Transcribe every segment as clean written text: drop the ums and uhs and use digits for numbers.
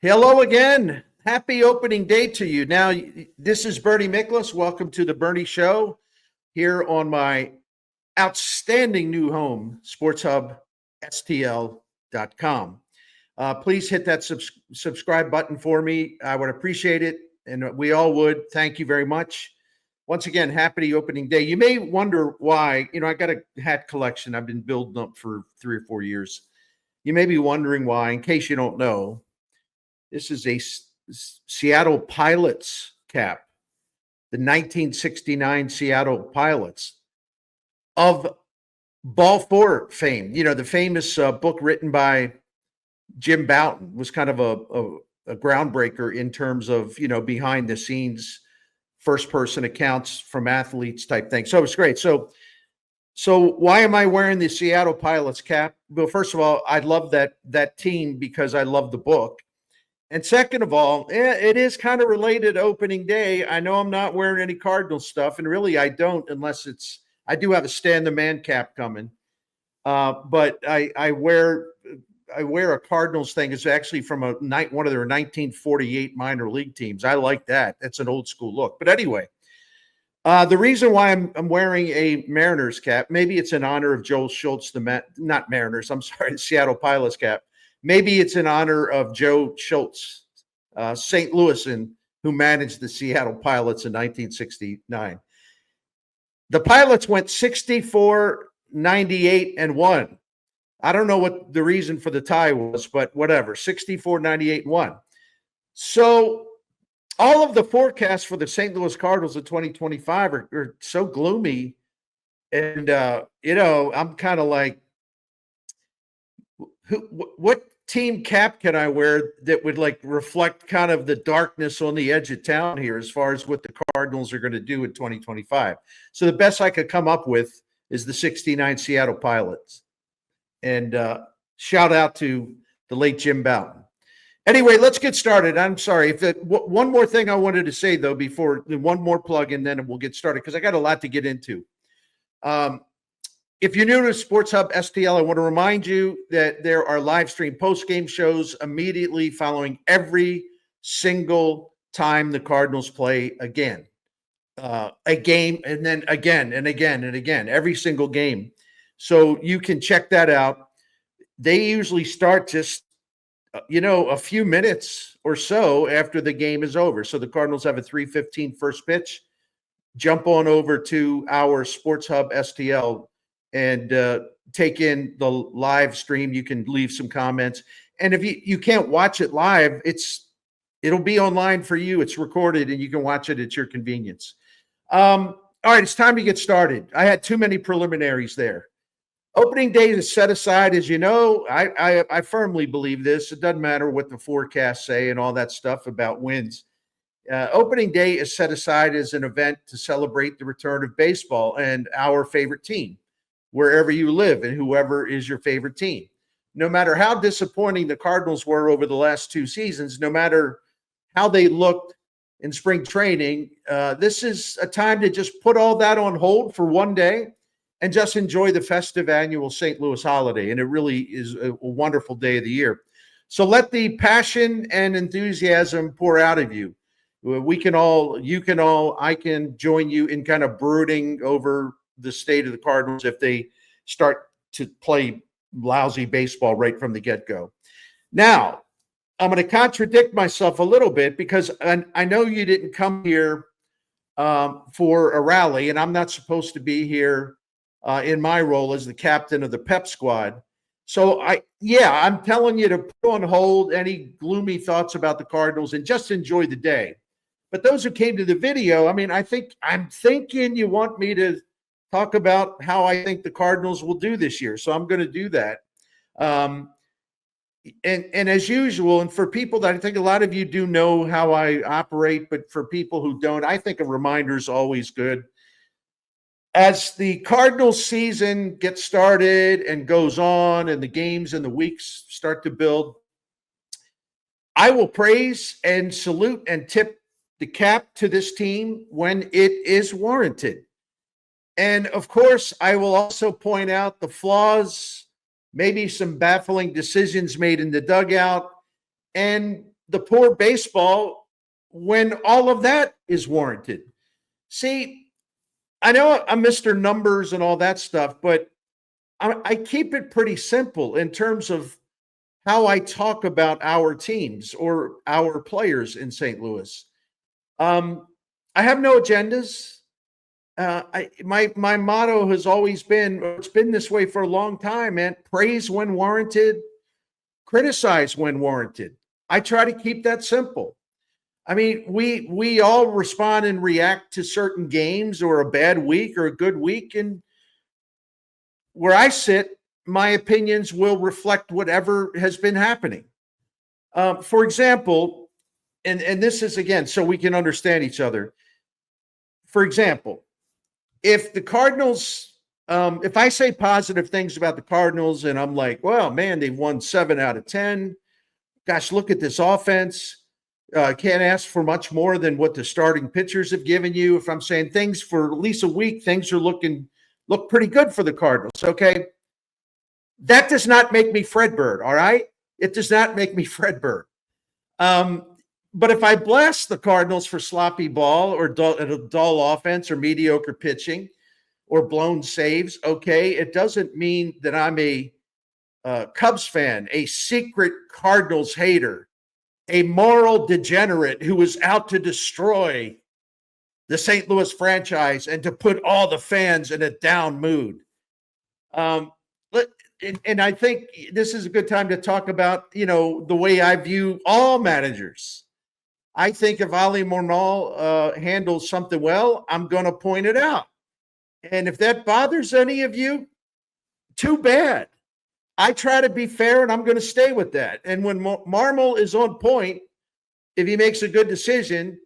Hello again. Happy opening day to you. Now, this is Bernie Miklasz. Welcome to the Bernie Show here on my outstanding new home, sportshubstl.com. Please hit that subscribe button for me. I would appreciate it, and we all would. Thank you very much. Once again, happy opening day. You may wonder why. I got a hat collection I've been building up for 3 or 4 years. You may be wondering why, in case you don't know. This is a Seattle Pilots cap, the 1969 Seattle Pilots of Ball Four fame. The famous book written by Jim Bouton was kind of a groundbreaker in terms of, behind the scenes, first person accounts from athletes type thing. So it's great. So why am I wearing the Seattle Pilots cap? Well, first of all, I love that team because I love the book. And second of all, it is kind of related to opening day. I know I'm not wearing any Cardinals stuff, and really I don't unless I do have a Stan the Man cap coming. But I wear a Cardinals thing. It's actually from one of their 1948 minor league teams. I like that. It's an old school look. But anyway, the reason why I'm wearing a Mariners cap, maybe it's in honor of Joel Schultz, not Mariners, I'm sorry, the Seattle Pilots cap. Maybe it's in honor of Joe Schultz, St. Louisan, who managed the Seattle Pilots in 1969. The Pilots went 64-98-1. I don't know what the reason for the tie was, but whatever, 64-98-1. So all of the forecasts for the St. Louis Cardinals in 2025 are so gloomy. And, I'm kind of like, what team cap can I wear that would reflect kind of the darkness on the edge of town here as far as what the Cardinals are going to do in 2025? So the best I could come up with is the 69 Seattle Pilots. And shout out to the late Jim Bouton. Anyway, let's get started. I'm sorry. One more thing I wanted to say, though, before one more plug, and then we'll get started because I got a lot to get into. If you're new to Sports Hub STL, I want to remind you that there are live stream post-game shows immediately following every single time the Cardinals play again. A game, and then again and again and again, every single game. So you can check that out. They usually start just, a few minutes or so after the game is over. So the Cardinals have a 3:15 first pitch. Jump on over to our Sports Hub STL and take in the live stream. You can leave some comments. And if you can't watch it live, it'll be online for you. It's recorded and you can watch it at your convenience. All right, it's time to get started. I had too many preliminaries there. Opening day is set aside, as you know. I firmly believe this. It doesn't matter what the forecasts say and all that stuff about wins. Opening day is set aside as an event to celebrate the return of baseball and our favorite team, wherever you live and whoever is your favorite team. No matter how disappointing the Cardinals were over the last 2 seasons, no matter how they looked in spring training, this is a time to just put all that on hold for one day and just enjoy the festive annual St. Louis holiday. And it really is a wonderful day of the year. So let the passion and enthusiasm pour out of you. I can join you in kind of brooding over the state of the Cardinals if they start to play lousy baseball right from the get-go. Now, I'm going to contradict myself a little bit because I know you didn't come here for a rally, and I'm not supposed to be here in my role as the captain of the pep squad. So I'm telling you to put on hold any gloomy thoughts about the Cardinals and just enjoy the day. But those who came to the video, I'm thinking you want me to talk about how I think the Cardinals will do this year. So I'm going to do that. And as usual, and for people that I think a lot of you do know how I operate, but for people who don't, I think a reminder is always good. As the Cardinals season gets started and goes on and the games and the weeks start to build, I will praise and salute and tip the cap to this team when it is warranted. And of course, I will also point out the flaws, maybe some baffling decisions made in the dugout, and the poor baseball when all of that is warranted. See, I know I'm Mr. Numbers and all that stuff, but I keep it pretty simple in terms of how I talk about our teams or our players in St. Louis. I have no agendas. My motto has always been, it's been this way for a long time, man. Praise when warranted, criticize when warranted. I try to keep that simple. I mean, we all respond and react to certain games or a bad week or a good week, and where I sit, my opinions will reflect whatever has been happening. For example, and this is again so we can understand each other. For example, if the Cardinals, if I say positive things about the Cardinals and I'm like, well, man, they've won 7 out of 10. Gosh, look at this offense. Can't ask for much more than what the starting pitchers have given you. If I'm saying things for at least a week, things are look pretty good for the Cardinals. Okay. That does not make me Fred Bird. All right. It does not make me Fred Bird. But if I blast the Cardinals for sloppy ball or dull offense or mediocre pitching or blown saves, okay, it doesn't mean that I'm a Cubs fan, a secret Cardinals hater, a moral degenerate who is out to destroy the St. Louis franchise and to put all the fans in a down mood. And I think this is a good time to talk about, the way I view all managers. I think if Ali Mornal handles something well, I'm going to point it out. And if that bothers any of you, too bad. I try to be fair, and I'm going to stay with that. And when Marmol is on point, if he makes a good decision,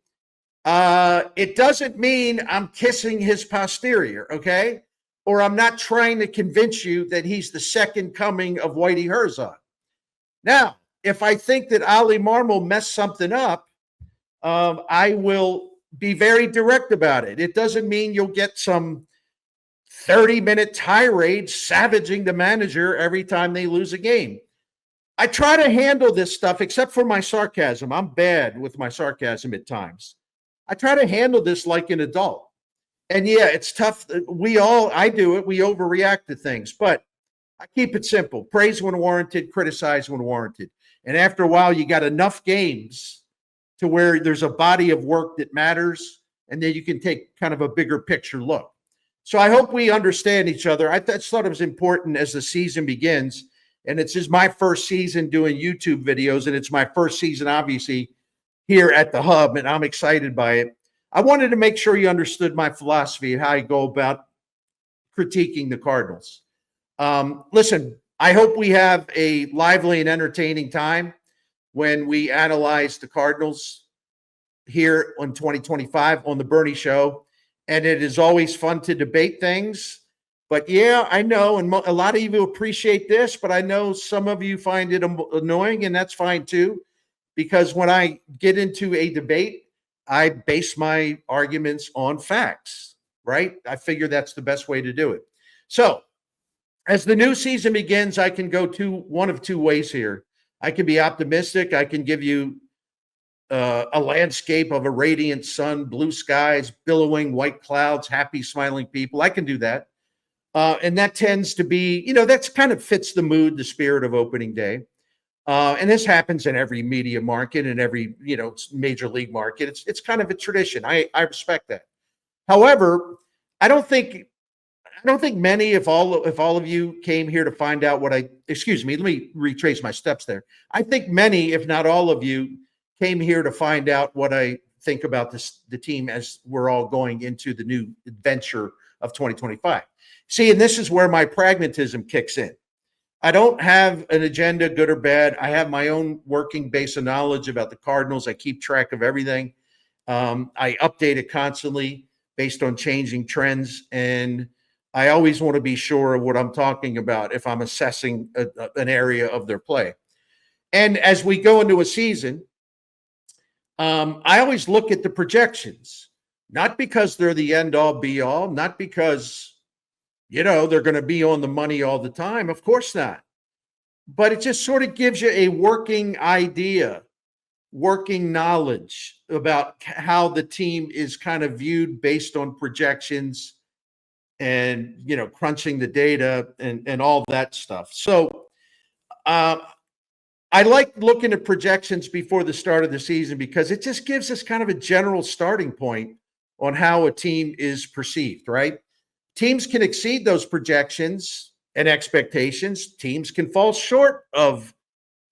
it doesn't mean I'm kissing his posterior, okay? Or I'm not trying to convince you that he's the second coming of Whitey Herzog. Now, if I think that Ali Marmol messed something up, I will be very direct about it. It doesn't mean you'll get some 30-minute tirade savaging the manager every time they lose a game. I try to handle this stuff, except for my sarcasm. I'm bad with my sarcasm at times. I try to handle this like an adult. And yeah, it's tough. I do it. We overreact to things, but I keep it simple. Praise when warranted, criticize when warranted. And after a while, you got enough games to where there's a body of work that matters, and then you can take kind of a bigger picture look. So I hope we understand each other. I thought it was important as the season begins, and it's just my first season doing YouTube videos, and it's my first season, obviously, here at the Hub, and I'm excited by it. I wanted to make sure you understood my philosophy and how I go about critiquing the Cardinals. Listen, I hope we have a lively and entertaining time when we analyze the Cardinals here on 2025 on the Bernie Show. And it is always fun to debate things. But yeah, I know, and a lot of you appreciate this, but I know some of you find it annoying, and that's fine too. Because when I get into a debate, I base my arguments on facts, right? I figure that's the best way to do it. So as the new season begins, I can go one of two ways here. I can be optimistic. I can give you a landscape of a radiant sun, blue skies, billowing white clouds, happy, smiling people. I can do that. And that tends to be, that's kind of fits the mood, the spirit of opening day. And this happens in every media market and every, major league market. It's kind of a tradition. I respect that. However, I don't think many, if all of you came here to find out let me retrace my steps there. I think many, if not all of you, came here to find out what I think about the team as we're all going into the new adventure of 2025. See, and this is where my pragmatism kicks in. I don't have an agenda, good or bad. I have my own working base of knowledge about the Cardinals. I keep track of everything. I update it constantly based on changing trends, and I always want to be sure of what I'm talking about if I'm assessing an area of their play. And as we go into a season, I always look at the projections, not because they're the end all be all, not because, they're going to be on the money all the time. Of course not. But it just sort of gives you a working idea working knowledge about how the team is kind of viewed based on projections and, crunching the data and all that stuff. So I like looking at projections before the start of the season because it just gives us kind of a general starting point on how a team is perceived, right? Teams can exceed those projections and expectations. Teams can fall short of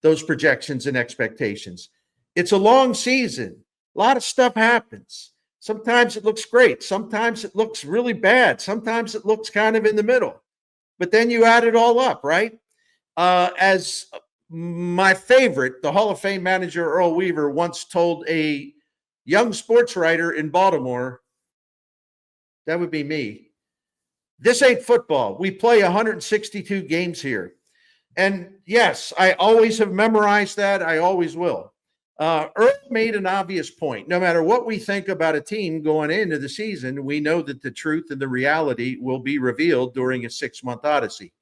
those projections and expectations. It's a long season. A lot of stuff happens. Sometimes it looks great. Sometimes it looks really bad. Sometimes it looks kind of in the middle. But then you add it all up, right? As my favorite, the Hall of Fame manager Earl Weaver once told a young sports writer in Baltimore, that would be me, this ain't football. We play 162 games here. And yes, I always have memorized that. I always will. Earl made an obvious point. No matter what we think about a team going into the season, we know that the truth and the reality will be revealed during a 6-month odyssey.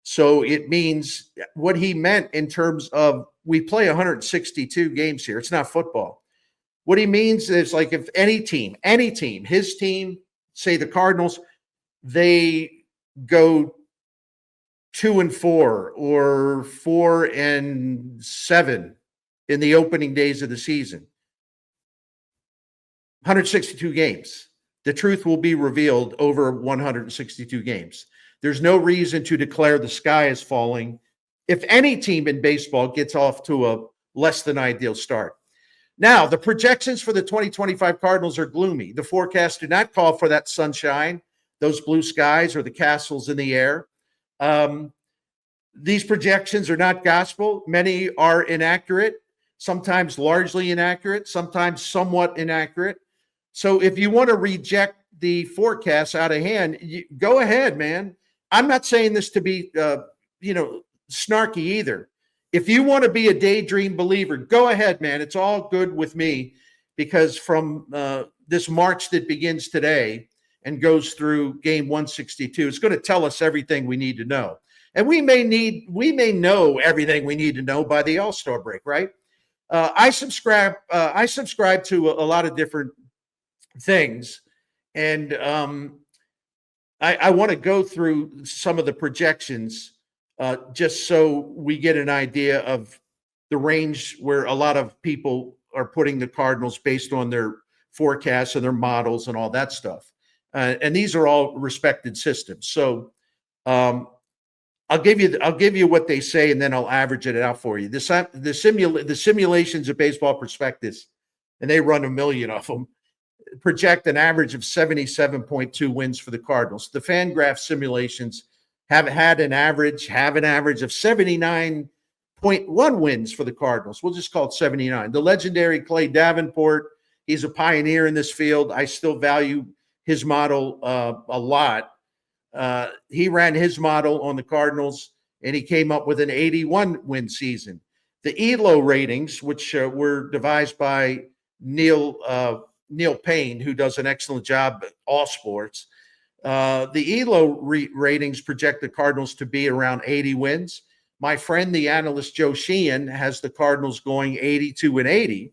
So it means what he meant in terms of we play 162 games here. It's not football. What he means is like if any team, his team, say the Cardinals, they go 2-4 or 4-7 in the opening days of the season. 162 games. The truth will be revealed over 162 games. There's no reason to declare the sky is falling if any team in baseball gets off to a less than ideal start. Now, the projections for the 2025 Cardinals are gloomy. The forecasts do not call for that sunshine, those blue skies, or the castles in the air. These projections are not gospel. Many are inaccurate, sometimes largely inaccurate, sometimes somewhat inaccurate. So if you want to reject the forecasts out of hand, go ahead, man. I'm not saying this to be, snarky either. If you want to be a daydream believer, go ahead, man. It's all good with me because from this March that begins today and goes through game 162, it's going to tell us everything we need to know. And we may know everything we need to know by the All-Star break, right? I subscribe to a lot of different things. And I want to go through some of the projections just so we get an idea of the range where a lot of people are putting the Cardinals based on their forecasts and their models and all that stuff. And these are all respected systems. So I'll give you what they say, and then I'll average it out for you. The simulations of Baseball Prospectus, and they run a million of them, project an average of 77.2 wins for the Cardinals. The FanGraph simulations have an average of 79.1 wins for the Cardinals. We'll just call it 79. The legendary Clay Davenport, he's a pioneer in this field. I still value his model a lot. He ran his model on the Cardinals, and he came up with an 81-win season. The ELO ratings, which were devised by Neil Payne, who does an excellent job at all sports, the ELO ratings project the Cardinals to be around 80 wins. My friend, the analyst Joe Sheehan, has the Cardinals going 82-80.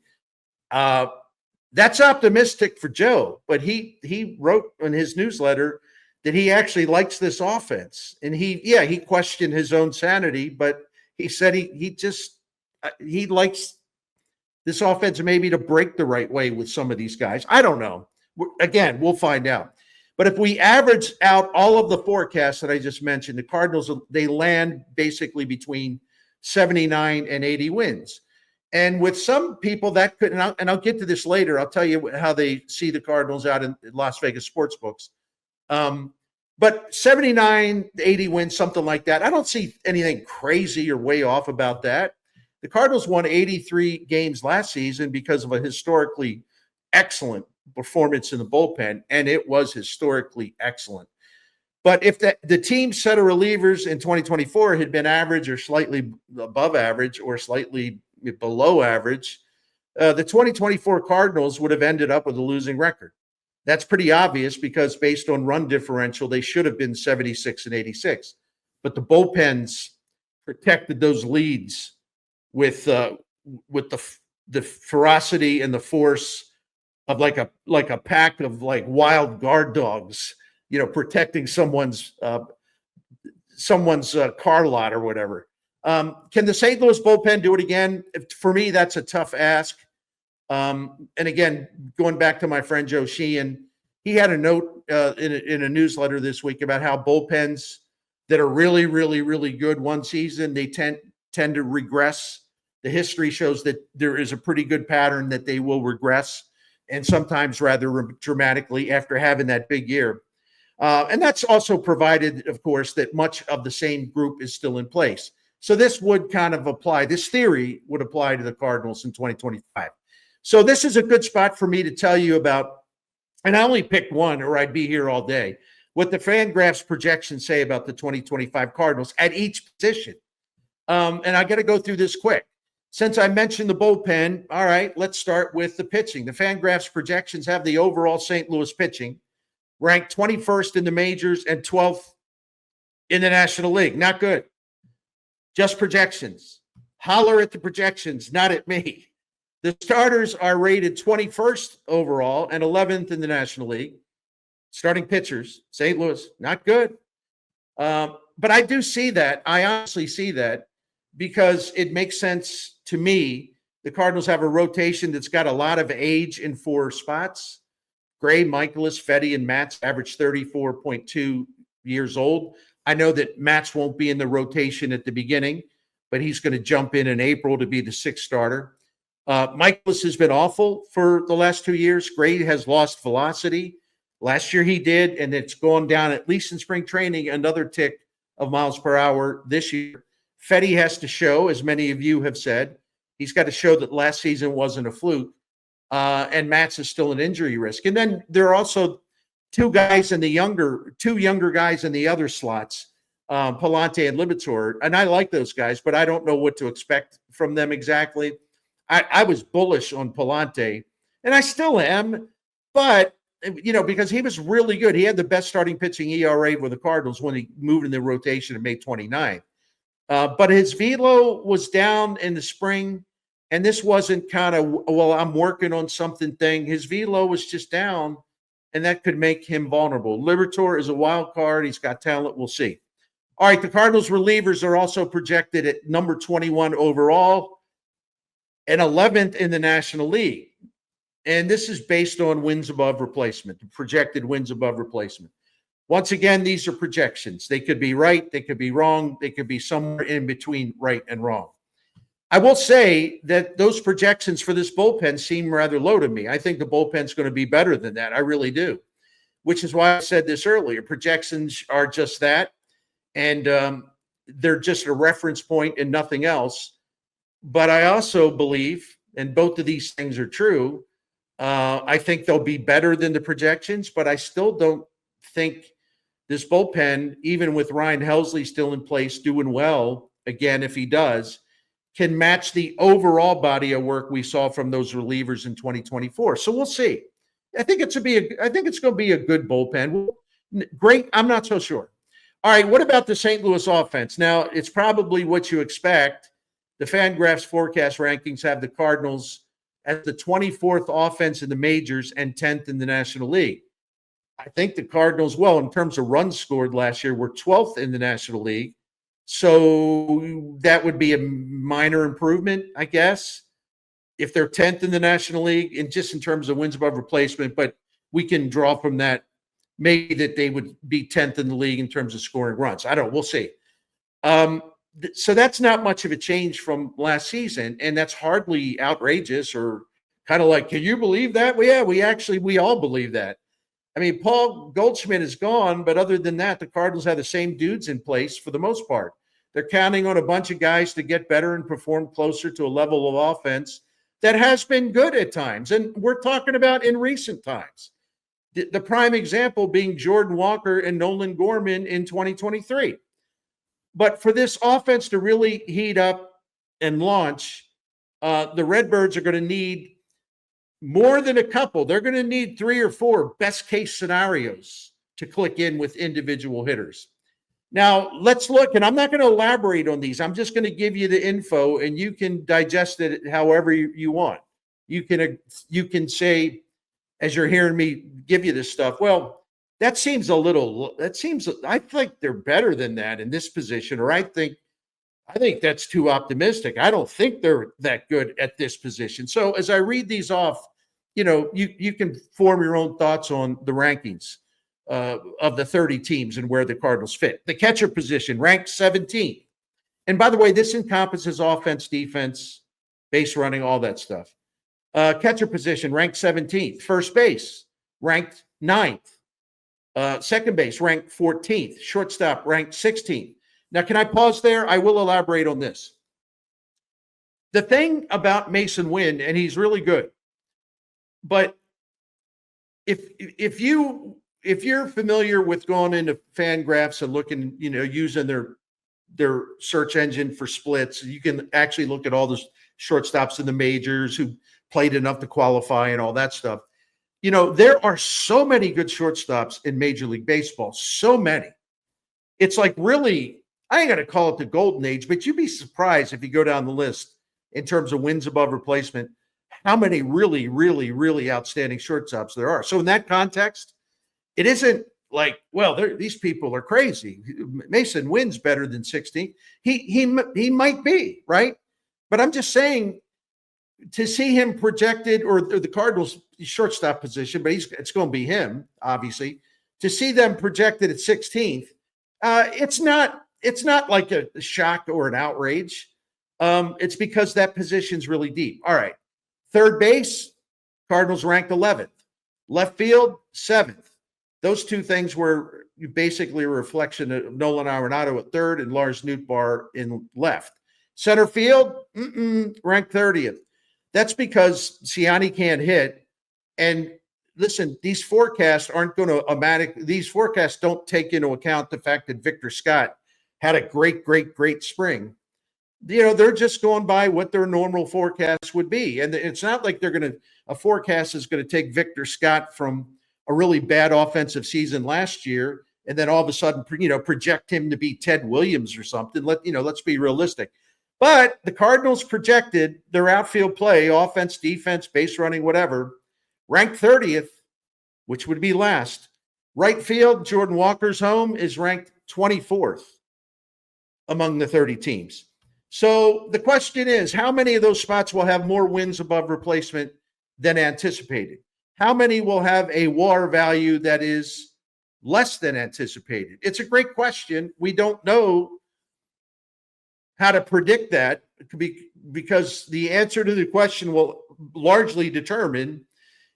That's optimistic for Joe, but he wrote in his newsletter that he actually likes this offense. And he questioned his own sanity, but he said he likes this offense maybe to break the right way with some of these guys. I don't know. Again, we'll find out. But if we average out all of the forecasts that I just mentioned, the Cardinals, they land basically between 79 and 80 wins. And with some people that could, and I'll get to this later, I'll tell you how they see the Cardinals out in Las Vegas sports books. But 79, 80 wins, something like that. I don't see anything crazy or way off about that. The Cardinals won 83 games last season because of a historically excellent performance in the bullpen, and it was historically excellent. But if the team's set of relievers in 2024 had been average or slightly above average or slightly below average, the 2024 Cardinals would have ended up with a losing record. That's pretty obvious because based on run differential, they should have been 76 and 86. But the bullpens protected those leads with the the ferocity and the force of like a pack of like wild guard dogs, protecting someone's car lot or whatever. Can the St. Louis bullpen do it again? For me, that's a tough ask. And again, going back to my friend Joe Sheehan, he had a note in a newsletter this week about how bullpens that are really, really, really good one season, they tend to regress. The history shows that there is a pretty good pattern that they will regress, and sometimes rather dramatically after having that big year. And that's also provided, of course, that much of the same group is still in place. So this would kind of apply, this theory would apply to the Cardinals in 2025. So this is a good spot for me to tell you about, and I only picked one or I'd be here all day, what the FanGraphs projections say about the 2025 Cardinals at each position. And I got to go through this quick. Since I mentioned the bullpen, all right, let's start with the pitching. The FanGraphs projections have the overall St. Louis pitching ranked 21st in the majors and 12th in the National League. Not good. Just projections. Holler at the projections, not at me. The starters are rated 21st overall and 11th in the National League. Starting pitchers, St. Louis, not good. But I do see that. I honestly see that because it makes sense to me. The Cardinals have a rotation that's got a lot of age in 4 spots. Gray, Miklasz, Fetty, and Matz average 34.2 years old. I know that Matz won't be in the rotation at the beginning, but he's going to jump in April to be the 6th starter. Miklasz has been awful for the last 2 years. Gray has lost velocity. Last year he did, and it's gone down, at least in spring training, another tick of miles per hour this year. Fetty has to show, as many of you have said, he's got to show that last season wasn't a fluke. And Matz is still an injury risk. And then there are also two younger guys in the other slots, Palante and Libator. And I like those guys, but I don't know what to expect from them exactly. I was bullish on Palante, and I still am, but because he was really good. He had the best starting pitching ERA with the Cardinals when he moved in the rotation on May 29th. But his velo was down in the spring, and this wasn't kind of, I'm working on something thing. His velo was just down, and that could make him vulnerable. Libator is a wild card. He's got talent. We'll see. All right, the Cardinals relievers are also projected at number 21 overall and 11th in the National League. And this is based on wins above replacement, the projected wins above replacement. Once again, these are projections. They could be right. They could be wrong. They could be somewhere in between right and wrong. I will say that those projections for this bullpen seem rather low to me. I think the bullpen's going to be better than that. I really do, which is why I said this earlier. Projections are just that, and they're just a reference point and nothing else. But I also believe, and both of these things are true, I think they'll be better than the projections, but I still don't think this bullpen, even with Ryan Helsley still in place, doing well, again, if he does, can match the overall body of work we saw from those relievers in 2024. So we'll see. I think it's going to be a good bullpen. Great. I'm not so sure. All right. What about the St. Louis offense? Now, it's probably what you expect. The FanGraphs forecast rankings have the Cardinals as the 24th offense in the majors and 10th in the National League. I think the Cardinals, in terms of runs scored last year, were 12th in the National League. So that would be a minor improvement, I guess, if they're 10th in the National League, and just in terms of wins above replacement. But we can draw from that maybe that they would be 10th in the league in terms of scoring runs. I don't know. We'll see. So that's not much of a change from last season, and that's hardly outrageous or kind of like, can you believe that? Well, yeah, we all believe that. I mean, Paul Goldschmidt is gone, but other than that, the Cardinals have the same dudes in place for the most part. They're counting on a bunch of guys to get better and perform closer to a level of offense that has been good at times, and we're talking about in recent times. The prime example being Jordan Walker and Nolan Gorman in 2023. But for this offense to really heat up and launch, the Redbirds are going to need more than a couple. They're going to need 3 or 4 best case scenarios to click in with individual hitters. Now let's look, and I'm not going to elaborate on these. I'm just going to give you the info, and you can digest it however you want. You can say, as you're hearing me give you this stuff, well, that seems a little. That seems. I think they're better than that in this position, or I think that's too optimistic. I don't think they're that good at this position. So as I read these off, you can form your own thoughts on the rankings of the 30 teams and where the Cardinals fit. The catcher position ranked 17th. And by the way, this encompasses offense, defense, base running, all that stuff. Catcher position ranked 17th. First base ranked 9th. Second base ranked 14th. Shortstop ranked 16th. Now, can I pause there? I will elaborate on this. The thing about Mason Wynn, and he's really good, but if you're familiar with going into FanGraphs and looking, using their search engine for splits, you can actually look at all the shortstops in the majors who played enough to qualify and all that stuff. There are so many good shortstops in Major League Baseball, so many. It's like really, I ain't going to call it the golden age, but you'd be surprised if you go down the list in terms of wins above replacement, how many really, really, really outstanding shortstops there are. So in that context, it isn't like, well, these people are crazy. Mason Wynn's better than 16. He might be, right? But I'm just saying, to see him projected, or the Cardinals shortstop position, but it's going to be him, obviously. To see them projected at 16th, it's not like a shock or an outrage. It's because that position's really deep. All right. Third base, Cardinals ranked 11th. Left field, 7th. Those two things were basically a reflection of Nolan Arenado at third and Lars Nootbaar in left. Center field, ranked 30th. That's because Siani can't hit. And listen, these forecasts aren't going to these forecasts don't take into account the fact that Victor Scott had a great, great, great spring. They're just going by what their normal forecast would be. And it's not like a forecast is going to take Victor Scott from a really bad offensive season last year and then all of a sudden, project him to be Ted Williams or something. Let's be realistic. But the Cardinals projected their outfield play, offense, defense, base running, whatever, ranked 30th, which would be last. Right field, Jordan Walker's home, is ranked 24th among the 30 teams. So the question is, how many of those spots will have more wins above replacement than anticipated? How many will have a WAR value that is less than anticipated? It's a great question. We don't know how to predict that because the answer to the question will largely determine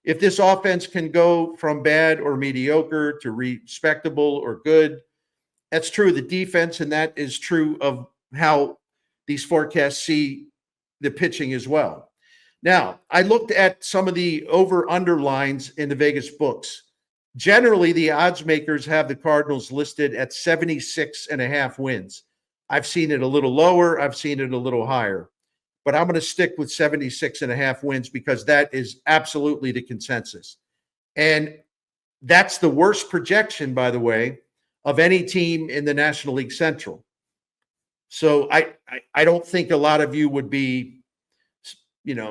if this offense can go from bad or mediocre to respectable or good. That's true of the defense, and that is true of how these forecasts see the pitching as well. Now, I looked at some of the over-under lines in the Vegas books. Generally, the odds makers have the Cardinals listed at 76.5 wins. I've seen it a little lower. I've seen it a little higher. But I'm going to stick with 76.5 wins because that is absolutely the consensus. And that's the worst projection, by the way, of any team in the National League Central. So I don't think a lot of you would be,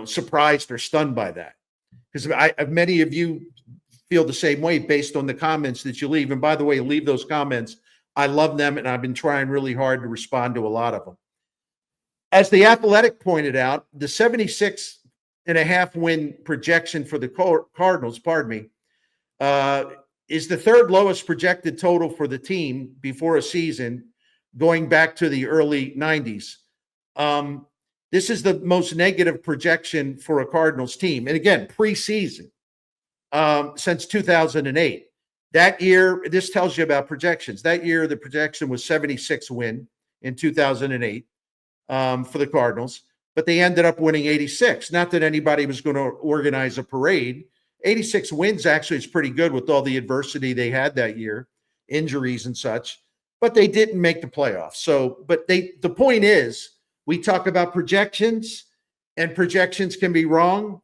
surprised or stunned by that, because many of you feel the same way based on the comments that you leave. And by the way, leave those comments. I love them, and I've been trying really hard to respond to a lot of them. As The Athletic pointed out, the 76.5 win projection for the Cardinals, is the third lowest projected total for the team before a season going back to the early 90s. This is the most negative projection for a Cardinals team. And again, preseason, since 2008. That year, this tells you about projections. That year, the projection was 76 win in 2008 for the Cardinals, but they ended up winning 86. Not that anybody was going to organize a parade. 86 wins actually is pretty good with all the adversity they had that year, injuries and such, but they didn't make the playoffs. So, but the point is, we talk about projections, and projections can be wrong.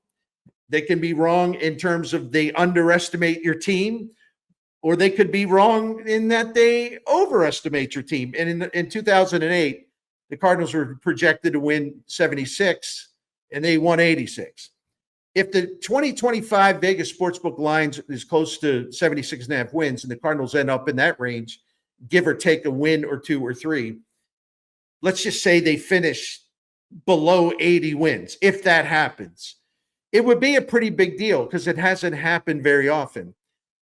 They can be wrong in terms of they underestimate your team, or they could be wrong in that they overestimate your team. And in 2008, the Cardinals were projected to win 76, and they won 86. If the 2025 Vegas Sportsbook lines is close to 76.5 wins, and the Cardinals end up in that range, give or take a win or two or three, let's just say they finish below 80 wins. If that happens, it would be a pretty big deal because it hasn't happened very often.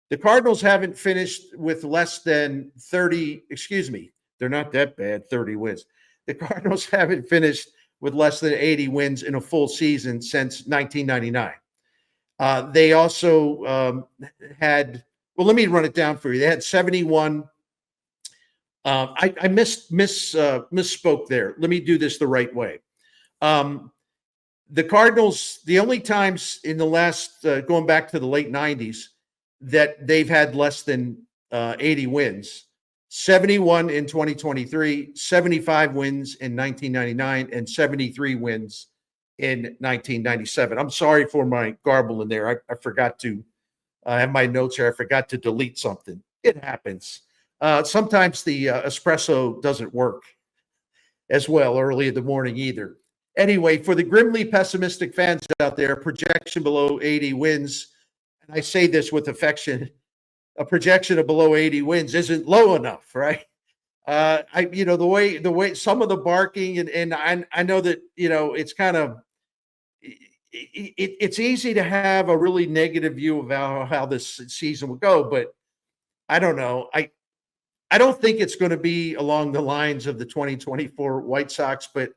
The Cardinals haven't finished with less than 30, excuse me, they're not that bad, 30 wins. The Cardinals haven't finished with less than 80 wins in a full season since 1999. They also had, well, let me run it down for you. They had 71. I misspoke there. Let me do this the right way. The Cardinals, the only times in the last, going back to the late 90s, that they've had less than 80 wins, 71 in 2023, 75 wins in 1999, and 73 wins in 1997. I'm sorry for my garble in there. I forgot to have my notes here. I forgot to delete something. It happens. Sometimes the espresso doesn't work as well early in the morning either. Anyway, for the grimly pessimistic fans out there, projection below 80 wins, and I say this with affection, a projection of below 80 wins isn't low enough, right? The way some of the barking and I know that, it's kind of, it's easy to have a really negative view of how this season will go, but I don't know. I don't think it's going to be along the lines of the 2024 White Sox, but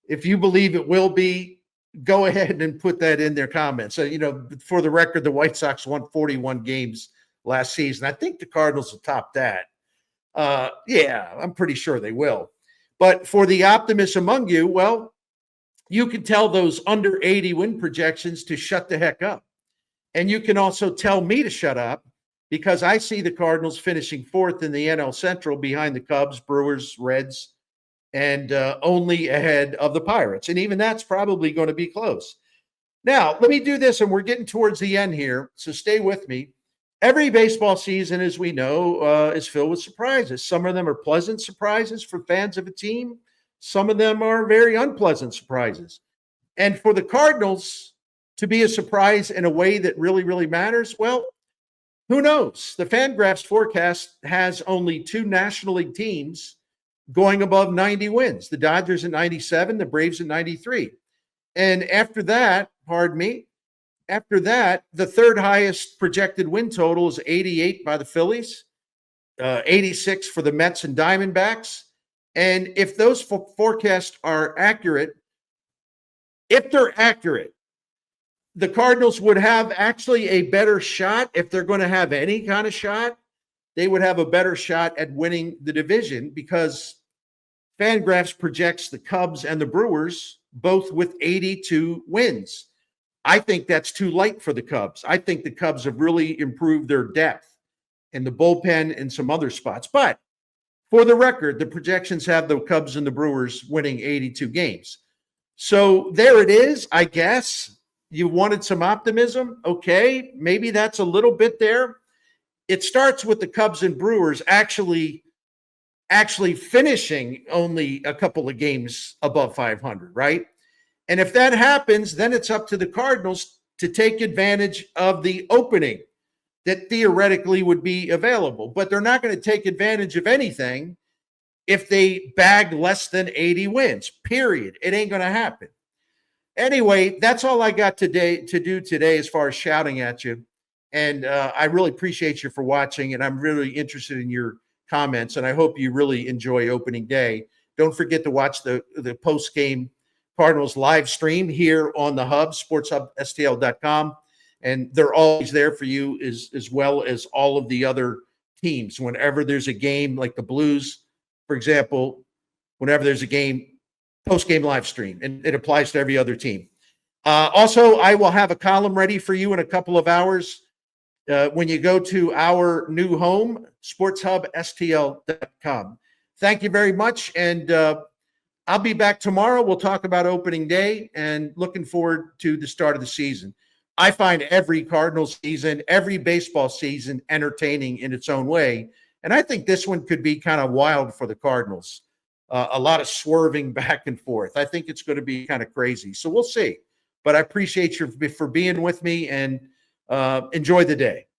if you believe it will be, go ahead and put that in their comments. So, for the record, the White Sox won 41 games last season. I think the Cardinals will top that. Yeah, I'm pretty sure they will. But for the optimists among you, well, you can tell those under 80 win projections to shut the heck up. And you can also tell me to shut up because I see the Cardinals finishing fourth in the NL Central behind the Cubs, Brewers, Reds, and only ahead of the Pirates. And even that's probably going to be close. Now, let me do this, and we're getting towards the end here, so stay with me. Every baseball season, as we know, is filled with surprises. Some of them are pleasant surprises for fans of a team. Some of them are very unpleasant surprises. And for the Cardinals to be a surprise in a way that really, really matters, well, who knows? The Fangraphs forecast has only two National League teams going above 90 wins, the Dodgers at 97, the Braves at 93. And after that, the third highest projected win total is 88 by the Phillies, 86 for the Mets and Diamondbacks. And if those forecasts are accurate, if they're accurate, the Cardinals would have actually a better shot. If they're going to have any kind of shot, they would have a better shot at winning the division because Fangraphs projects the Cubs and the Brewers both with 82 wins. I think that's too light for the Cubs. I think the Cubs have really improved their depth in the bullpen and some other spots. But for the record, the projections have the Cubs and the Brewers winning 82 games. So there it is, I guess. You wanted some optimism? Okay, maybe that's a little bit there. It starts with the Cubs and Brewers actually finishing only a couple of games above 500, right? And if that happens, then it's up to the Cardinals to take advantage of the opening that theoretically would be available. But they're not going to take advantage of anything if they bag less than 80 wins, period. It ain't going to happen. Anyway, that's all I got to do today as far as shouting at you. And I really appreciate you for watching, and I'm really interested in your comments, and I hope you really enjoy opening day. Don't forget to watch the post-game Cardinals live stream here on the Hub, sportshubstl.com, and they're always there for you as well as all of the other teams. Whenever there's a game like the Blues, for example, whenever there's a game, post-game live stream, and it applies to every other team. Also, I will have a column ready for you in a couple of hours when you go to our new home, sportshubstl.com. Thank you very much, and I'll be back tomorrow. We'll talk about opening day and looking forward to the start of the season. I find every Cardinals season, every baseball season entertaining in its own way. And I think this one could be kind of wild for the Cardinals. A lot of swerving back and forth. I think it's going to be kind of crazy. So we'll see. But I appreciate you for being with me, and enjoy the day.